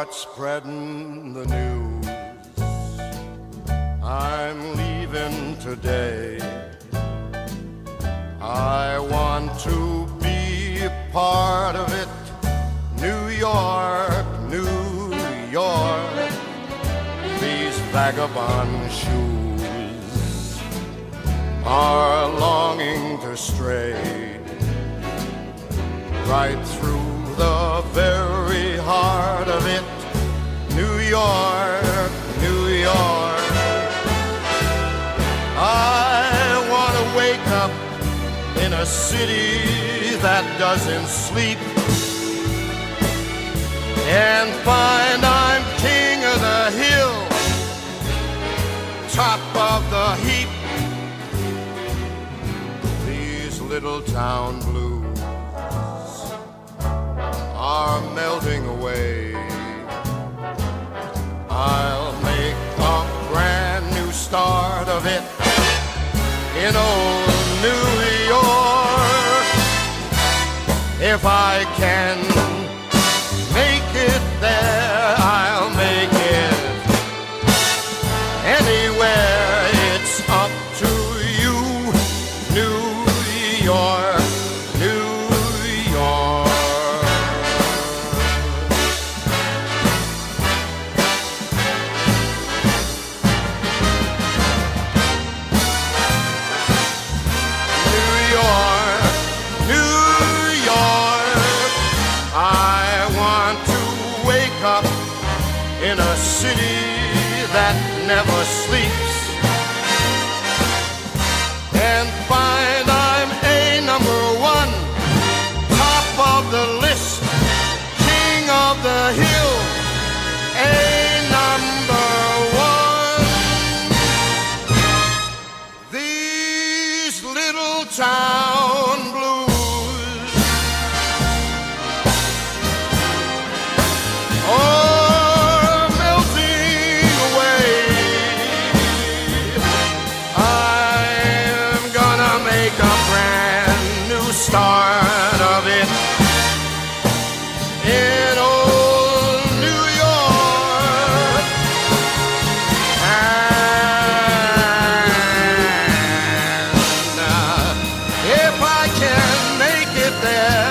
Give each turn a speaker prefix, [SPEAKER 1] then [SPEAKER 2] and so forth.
[SPEAKER 1] start spreading the news. I'm leaving today. I want to be a part of it. New York, New York, these vagabond shoes are longing to stray right through the very heart of it. New York, New York, I want to wake up in a city that doesn't sleep and find I'm king of the hill, top of the heap. These little town blues are melting away. I'll make a brand new start of it in old New York. If I can make it there, I'll make it anywhere. It's up to you, New York, New York. Up in a city that never sleeps and find I'm a number one, top of the list, king of the hill, a number one. These little town blues are melting away. I'm gonna make a brand new start of it in old New York. And if I can make it there,